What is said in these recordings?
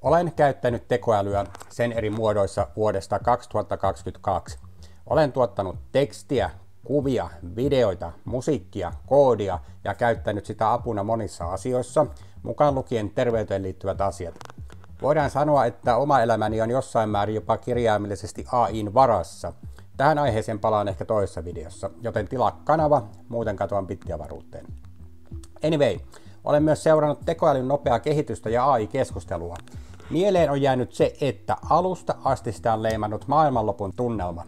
Olen käyttänyt tekoälyä sen eri muodoissa vuodesta 2022. Olen tuottanut tekstiä, kuvia, videoita, musiikkia, koodia ja käyttänyt sitä apuna monissa asioissa, mukaan lukien terveyteen liittyvät asiat. Voidaan sanoa, että oma elämäni on jossain määrin jopa kirjaimellisesti AI:n varassa. Tähän aiheeseen palaan ehkä toisessa videossa, joten tilaa kanava, muuten katoan bittiavaruuteen. Anyway, olen myös seurannut tekoälyn nopeaa kehitystä ja AI-keskustelua. Mieleen on jäänyt se, että alusta asti sitä on leimannut maailmanlopun tunnelma.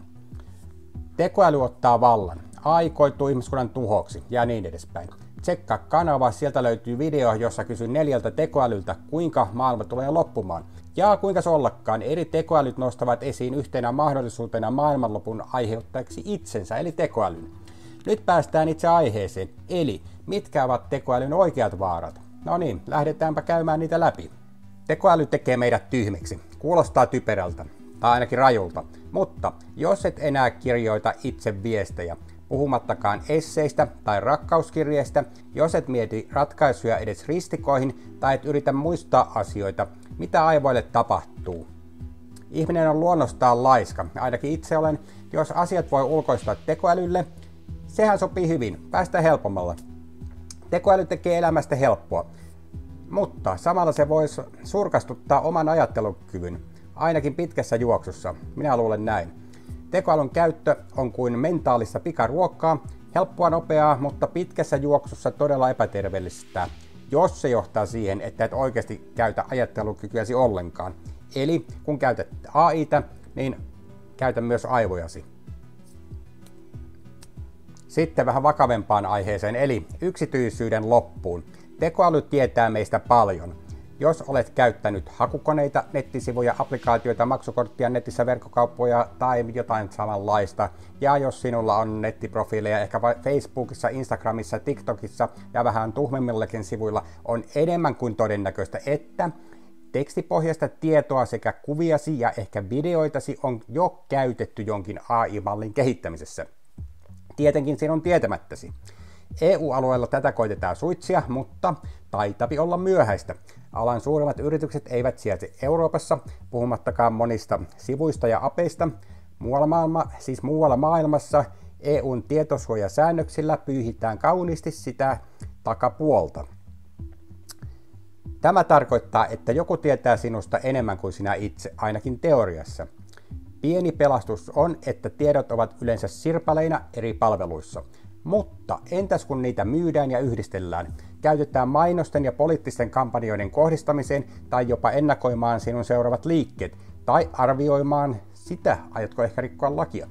Tekoäly ottaa vallan, AI koituu ihmiskunnan tuhoksi ja niin edespäin. Tsekkaa kanava, sieltä löytyy video, jossa kysyn 4 tekoälyltä, kuinka maailma tulee loppumaan. Ja kuinka se ollakaan, eri tekoälyt nostavat esiin yhtenä mahdollisuutena maailmanlopun aiheuttajaksi itsensä, eli tekoälyn. Nyt päästään itse aiheeseen, eli mitkä ovat tekoälyn oikeat vaarat? No niin, lähdetäänpä käymään niitä läpi. Tekoäly tekee meidät tyhmiksi. Kuulostaa typerältä, tai ainakin rajulta. Mutta jos et enää kirjoita itse viestejä, puhumattakaan esseistä tai rakkauskirjeistä, jos et mieti ratkaisuja edes ristikoihin tai et yritä muistaa asioita, mitä aivoille tapahtuu. Ihminen on luonnostaan laiska, ainakin itse olen. Jos asiat voi ulkoistaa tekoälylle, sehän sopii hyvin, päästä helpommalla. Tekoäly tekee elämästä helppoa, mutta samalla se voisi surkastuttaa oman ajattelukyvyn, ainakin pitkässä juoksussa. Minä luulen näin. Tekoälyn käyttö on kuin mentaalista pikaruokkaa, helppoa, nopeaa, mutta pitkässä juoksussa todella epäterveellistä, jos se johtaa siihen, että et oikeasti käytä ajattelukykyäsi ollenkaan. Eli kun käytät AI:tä, niin käytä myös aivojasi. Sitten vähän vakavempaan aiheeseen, eli yksityisyyden loppuun. Tekoäly tietää meistä paljon. Jos olet käyttänyt hakukoneita, nettisivuja, applikaatioita, maksukorttia, netissä verkkokauppoja tai jotain samanlaista, ja jos sinulla on nettiprofiileja ehkä Facebookissa, Instagramissa, TikTokissa ja vähän tuhmemmillakin sivuilla, on enemmän kuin todennäköistä, että tekstipohjaista tietoa sekä kuviasi ja ehkä videoitasi on jo käytetty jonkin AI-mallin kehittämisessä. Tietenkin sinun tietämättäsi. EU-alueella tätä koitetaan suitsia, mutta taitapi olla myöhäistä. Alan suurimmat yritykset eivät sijaitse Euroopassa, puhumattakaan monista sivuista ja apeista. Muualla maailmassa EUn tietosuojasäännöksillä pyyhitään kauniisti sitä takapuolta. Tämä tarkoittaa, että joku tietää sinusta enemmän kuin sinä itse, ainakin teoriassa. Pieni pelastus on, että tiedot ovat yleensä sirpaleina eri palveluissa. Mutta entäs kun niitä myydään ja yhdistellään? Käytetään mainosten ja poliittisten kampanjoiden kohdistamiseen tai jopa ennakoimaan sinun seuraavat liikkeet tai arvioimaan sitä, aiotko ehkä rikkoa lakia.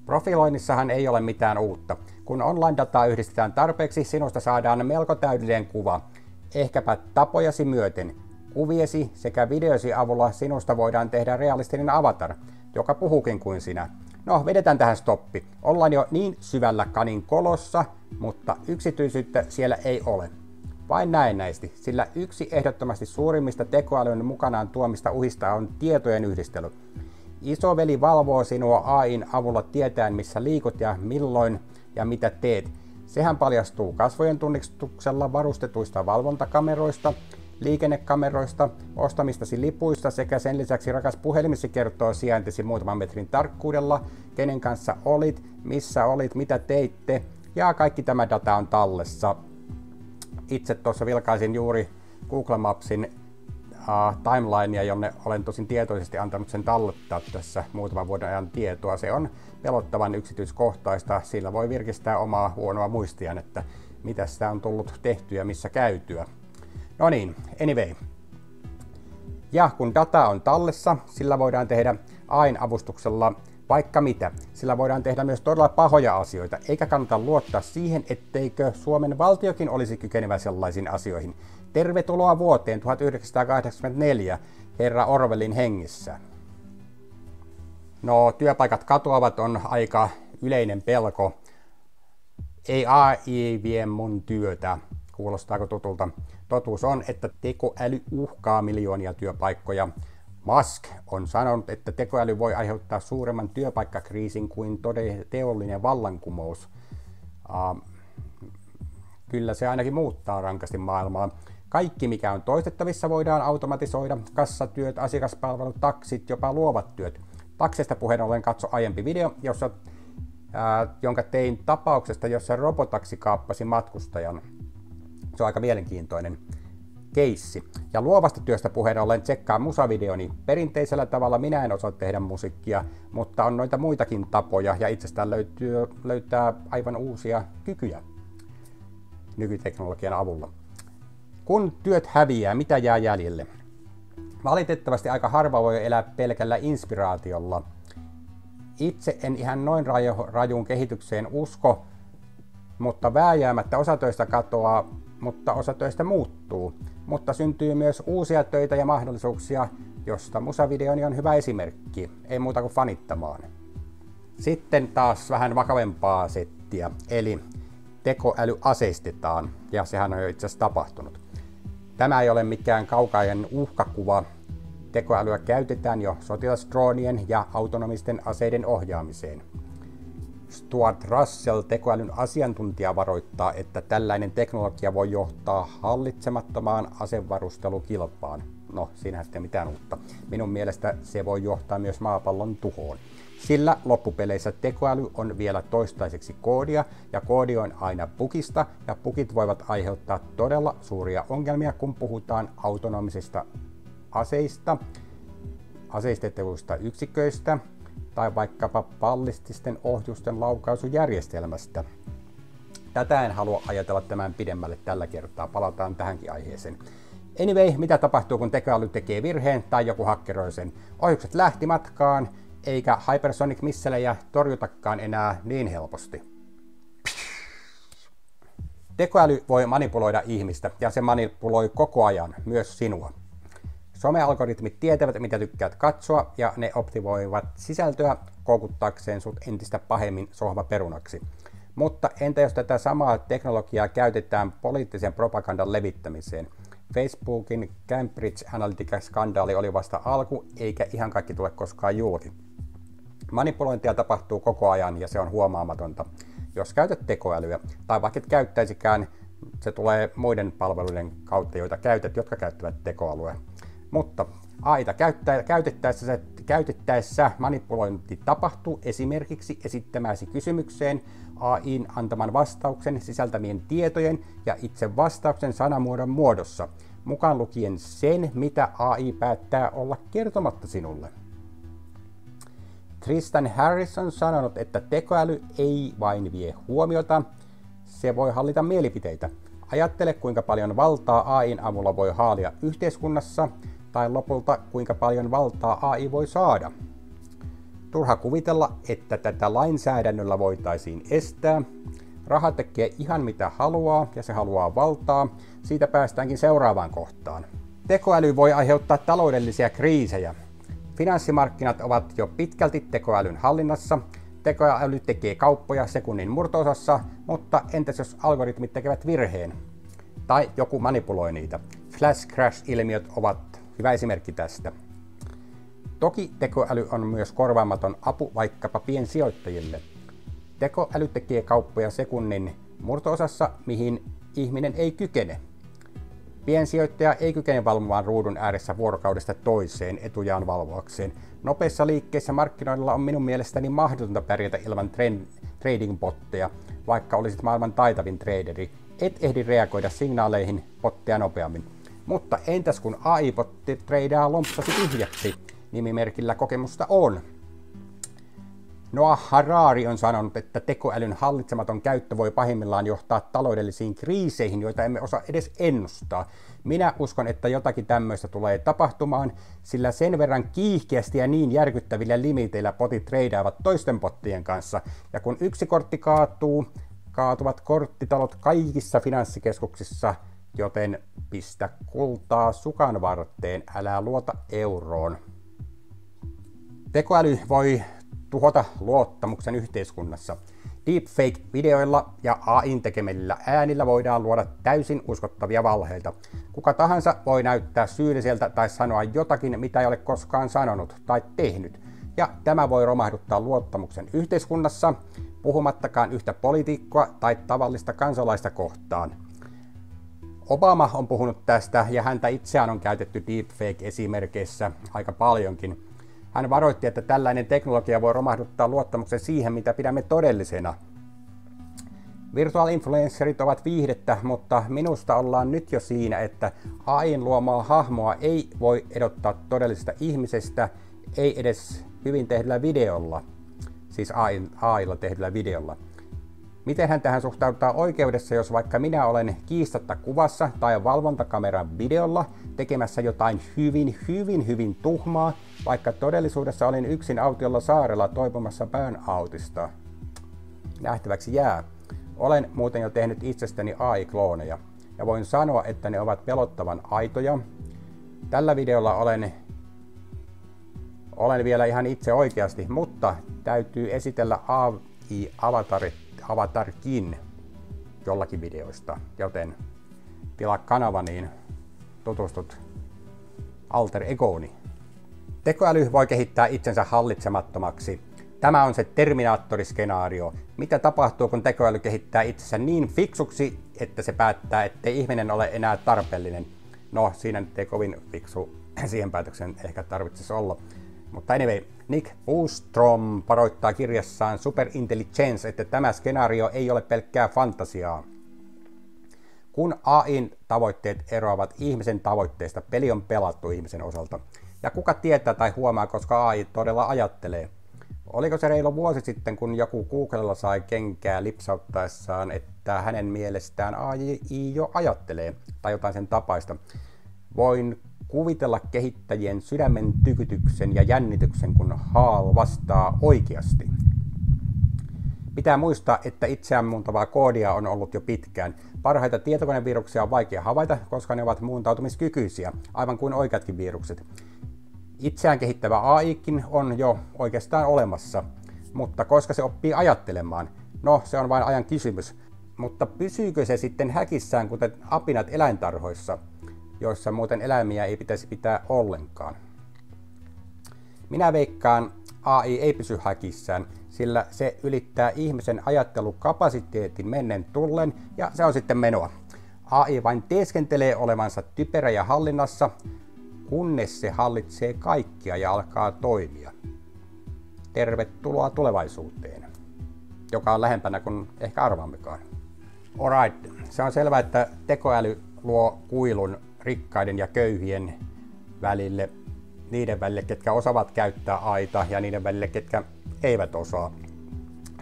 Profiloinnissahan ei ole mitään uutta. Kun online-dataa yhdistetään tarpeeksi, sinusta saadaan melko täydellinen kuva. Ehkäpä tapojasi myöten. Kuviesi sekä videosi avulla sinusta voidaan tehdä realistinen avatar, joka puhuukin kuin sinä. No, vedetään tähän stoppi. Ollaan jo niin syvällä kanin kolossa, mutta yksityisyyttä siellä ei ole. Vain näennäisesti, sillä yksi ehdottomasti suurimmista tekoälyn mukanaan tuomista uhista on tietojen yhdistely. Isoveli valvoo sinua AI:n avulla tietäen, missä liikut ja milloin ja mitä teet. Sehän paljastuu kasvojen tunnistuksella varustetuista valvontakameroista, liikennekameroista, ostamistasi lipuista sekä sen lisäksi rakas puhelimesi kertoo sijaintisi muutaman metrin tarkkuudella, kenen kanssa olit, missä olit, mitä teitte ja kaikki tämä data on tallessa. Itse tuossa vilkaisin juuri Google Mapsin timelinea, jonne olen tosin tietoisesti antanut sen tallettaa tässä muutaman vuoden ajan tietoa. Se on pelottavan yksityiskohtaista, sillä voi virkistää omaa huonoa muistiaan, että mitä sitä on tullut tehtyä ja missä käytyä. No niin, anyway. Ja kun data on tallessa, sillä voidaan tehdä AI:n avustuksella vaikka mitä. Sillä voidaan tehdä myös todella pahoja asioita, eikä kannata luottaa siihen, etteikö Suomen valtiokin olisi kykenevä sellaisiin asioihin. Tervetuloa vuoteen 1984, herra Orwellin hengissä. No, työpaikat katoavat on aika yleinen pelko. Ei AI vie mun työtä. Kuulostaako tutulta? Totuus on, että tekoäly uhkaa miljoonia työpaikkoja. Musk on sanonut, että tekoäly voi aiheuttaa suuremman työpaikkakriisin kuin teollinen vallankumous. Kyllä se ainakin muuttaa rankasti maailmaa. Kaikki, mikä on toistettavissa, voidaan automatisoida. Kassatyöt, asiakaspalvelut, taksit, jopa luovat työt. Takseista puheen ollen katso aiempi video, jonka tein tapauksesta, jossa robotaksi kaappasi matkustajan. Se on aika mielenkiintoinen keissi. Ja luovasta työstä puheen ollen tsekkaa musavideoni. Perinteisellä tavalla minä en osaa tehdä musiikkia, mutta on noita muitakin tapoja ja itsestään löytää aivan uusia kykyjä nykyteknologian avulla. Kun työt häviää, mitä jää jäljelle? Valitettavasti aika harva voi elää pelkällä inspiraatiolla. Itse en ihan noin rajuun kehitykseen usko, mutta vääjäämättä osa töistä katoaa, mutta osa töistä muuttuu. Mutta syntyy myös uusia töitä ja mahdollisuuksia, josta musavideoni on hyvä esimerkki. Ei muuta kuin fanittamaan. Sitten taas vähän vakavempaa settiä, eli tekoäly aseistetaan, ja sehän on jo itse asiassa tapahtunut. Tämä ei ole mikään kaukainen uhkakuva. Tekoälyä käytetään jo sotilasdroonien ja autonomisten aseiden ohjaamiseen. Stuart Russell, tekoälyn asiantuntija, varoittaa, että tällainen teknologia voi johtaa hallitsemattomaan asevarustelukilpaan. No, siinähän sitten mitään uutta. Minun mielestä se voi johtaa myös maapallon tuhoon. Sillä loppupeleissä tekoäly on vielä toistaiseksi koodia, ja koodi on aina bugista, ja bugit voivat aiheuttaa todella suuria ongelmia, kun puhutaan autonomisista aseista, aseistetuista yksiköistä tai vaikkapa ballististen ohjusten laukaisujärjestelmästä. Tätä en halua ajatella tämän pidemmälle tällä kertaa, palataan tähänkin aiheeseen. Anyway, mitä tapahtuu, kun tekoäly tekee virheen tai joku hakkeroi sen? Ohjukset lähti matkaan, eikä hypersonic missilejä torjutakaan enää niin helposti. Tekoäly voi manipuloida ihmistä, ja se manipuloi koko ajan, myös sinua. Some-algoritmit tietävät, mitä tykkäät katsoa, ja ne optimoivat sisältöä koukuttaakseen sut entistä pahemmin sohvaperunaksi. Mutta entä jos tätä samaa teknologiaa käytetään poliittisen propagandan levittämiseen? Facebookin Cambridge Analytica-skandaali oli vasta alku, eikä ihan kaikki tule koskaan julki. Manipulointia tapahtuu koko ajan, ja se on huomaamatonta. Jos käytät tekoälyä, tai vaikka et käyttäisikään, se tulee muiden palveluiden kautta, joita käytät, jotka käyttävät tekoälyä. Mutta AI:ta käytettäessä manipulointi tapahtuu esimerkiksi esittämäsi kysymykseen, AI:n antaman vastauksen sisältämien tietojen ja itse vastauksen sanamuodon muodossa, mukaan lukien sen, mitä AI päättää olla kertomatta sinulle. Tristan Harris on sanonut, että tekoäly ei vain vie huomiota, se voi hallita mielipiteitä. Ajattele, kuinka paljon valtaa AI:n avulla voi haalia yhteiskunnassa, tai lopulta kuinka paljon valtaa AI voi saada. Turha kuvitella, että tätä lainsäädännöllä voitaisiin estää. Raha tekee ihan mitä haluaa, ja se haluaa valtaa. Siitä päästäänkin seuraavaan kohtaan. Tekoäly voi aiheuttaa taloudellisia kriisejä. Finanssimarkkinat ovat jo pitkälti tekoälyn hallinnassa. Tekoäly tekee kauppoja sekunnin murto-osassa, mutta entäs jos algoritmit tekevät virheen? Tai joku manipuloi niitä. Flash crash-ilmiöt ovat hyvä esimerkki tästä. Toki tekoäly on myös korvaamaton apu vaikkapa piensijoittajille. Tekoäly tekee kauppoja sekunnin murto-osassa, mihin ihminen ei kykene. Piensijoittaja ei kykene valvomaan ruudun ääressä vuorokaudesta toiseen etujaan valvoakseen. Nopeissa liikkeissä markkinoilla on minun mielestäni mahdotonta pärjätä ilman trading-botteja, vaikka olisit maailman taitavin traderi. Et ehdi reagoida signaaleihin botteja nopeammin. Mutta entäs kun AI-botti treidaa lompsasi tyhjäksi? Nimimerkillä kokemusta on. Noah Harari on sanonut, että tekoälyn hallitsematon käyttö voi pahimmillaan johtaa taloudellisiin kriiseihin, joita emme osaa edes ennustaa. Minä uskon, että jotakin tämmöistä tulee tapahtumaan, sillä sen verran kiihkeästi ja niin järkyttävillä limiteillä botit treidaavat toisten bottien kanssa. Ja kun yksi kortti kaatuu, kaatuvat korttitalot kaikissa finanssikeskuksissa, joten pistä kultaa sukan varteen, älä luota euroon. Tekoäly voi tuhota luottamuksen yhteiskunnassa. Deepfake-videoilla ja AI:n tekemillä äänillä voidaan luoda täysin uskottavia valheita. Kuka tahansa voi näyttää syylliseltä tai sanoa jotakin, mitä ei ole koskaan sanonut tai tehnyt. Ja tämä voi romahduttaa luottamuksen yhteiskunnassa, puhumattakaan yhtä poliitikkoa tai tavallista kansalaista kohtaan. Obama on puhunut tästä ja häntä itseään on käytetty deepfake-esimerkeissä aika paljonkin. Hän varoitti, että tällainen teknologia voi romahduttaa luottamuksen siihen, mitä pidämme todellisena. Virtuaalinfluencerit ovat viihdettä, mutta minusta ollaan nyt jo siinä, että AI:n luomaa hahmoa ei voi erottaa todellisesta ihmisestä, ei edes hyvin tehdyllä videolla, siis AI:lla tehdyllä videolla. Miten hän tähän suhtautuu oikeudessa, jos vaikka minä olen kiistatta kuvassa tai valvontakameran videolla tekemässä jotain hyvin tuhmaa, vaikka todellisuudessa olin yksin autiolla saarella toipumassa burnoutista? Nähtäväksi jää. Olen muuten jo tehnyt itsestäni AI-klooneja ja voin sanoa, että ne ovat pelottavan aitoja. Tällä videolla olen vielä ihan itse oikeasti, mutta täytyy esitellä AI-avatarkin jollakin videoista, joten tilaa kanava, niin tutustut alter egooni. Tekoäly voi kehittää itsensä hallitsemattomaksi. Tämä on se Terminaattori-skenaario. Mitä tapahtuu, kun tekoäly kehittää itsensä niin fiksuksi, että se päättää, ettei ihminen ole enää tarpeellinen? No, siinä nyt ei kovin fiksu siihen päätöksen ehkä tarvitsisi olla. Mutta anyway, Nick Bostrom varoittaa kirjassaan Superintelligence, että tämä skenaario ei ole pelkkää fantasiaa. Kun AI:n tavoitteet eroavat ihmisen tavoitteista, peli on pelattu ihmisen osalta. Ja kuka tietää tai huomaa, koska AI todella ajattelee? Oliko se reilu vuosi sitten, kun joku Googlella sai kenkää lipsauttaessaan, että hänen mielestään AI jo ajattelee tai jotain sen tapaista? Voin kuvitella kehittäjien sydämen tykytyksen ja jännityksen, kun HAL vastaa oikeasti. Pitää muistaa, että itseään muuntavaa koodia on ollut jo pitkään. Parhaita tietokoneviruksia on vaikea havaita, koska ne ovat muuntautumiskykyisiä, aivan kuin oikeatkin virukset. Itseään kehittävä AIkin on jo oikeastaan olemassa, mutta koska se oppii ajattelemaan? No, se on vain ajan kysymys. Mutta pysyykö se sitten häkissään, kuten apinat eläintarhoissa, joissa muuten eläimiä ei pitäisi pitää ollenkaan? Minä veikkaan, AI ei pysy häkissään, sillä se ylittää ihmisen ajattelukapasiteetin mennen tullen, ja se on sitten menoa. AI vain teeskentelee olevansa typerä ja hallinnassa, kunnes se hallitsee kaikkia ja alkaa toimia. Tervetuloa tulevaisuuteen, joka on lähempänä kuin ehkä arvaammekaan. Alright, se on selvää, että tekoäly luo kuilun rikkaiden ja köyhien välille, niiden välille, ketkä osaavat käyttää AIta ja niiden välille, ketkä eivät osaa.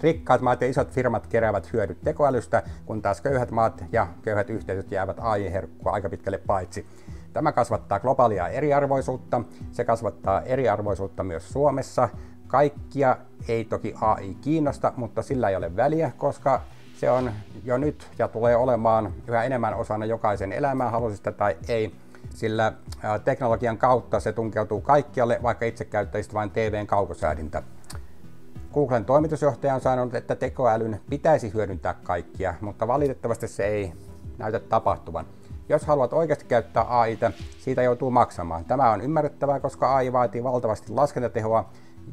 Rikkaat maat ja isot firmat keräävät hyödyt tekoälystä, kun taas köyhät maat ja köyhät yhteisöt jäävät AI-herkkua aika pitkälle paitsi. Tämä kasvattaa globaalia eriarvoisuutta, se kasvattaa eriarvoisuutta myös Suomessa. Kaikkia ei toki AI kiinnosta, mutta sillä ei ole väliä, koska se on jo nyt ja tulee olemaan yhä enemmän osana jokaisen elämää, halusista tai ei, sillä teknologian kautta se tunkeutuu kaikkialle, vaikka itse käyttäisit vain TV:n kaukosäädintä. Googlen toimitusjohtaja on sanonut, että tekoälyn pitäisi hyödyntää kaikkia, mutta valitettavasti se ei näytä tapahtuvan. Jos haluat oikeasti käyttää AIta, siitä joutuu maksamaan. Tämä on ymmärrettävää, koska AI vaatii valtavasti laskentatehoa,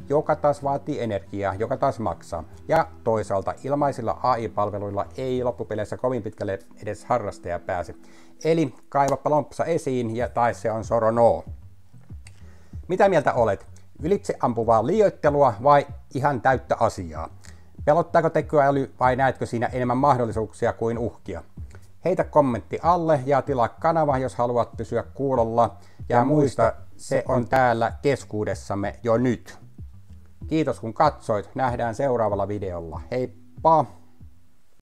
joka taas vaatii energiaa, joka taas maksaa. Ja toisaalta ilmaisilla AI-palveluilla ei loppupeleissä kovin pitkälle edes harrastaja pääse. Eli kaivappa lompsa esiin tai se on soro no. Mitä mieltä olet? Ylitse ampuvaa liioittelua vai ihan täyttä asiaa? Pelottaako tekoäly vai näetkö siinä enemmän mahdollisuuksia kuin uhkia? Heitä kommentti alle ja tilaa kanava, jos haluat pysyä kuulolla. Ja muista, se on täällä keskuudessamme jo nyt. Kiitos kun katsoit. Nähdään seuraavalla videolla. Heippa!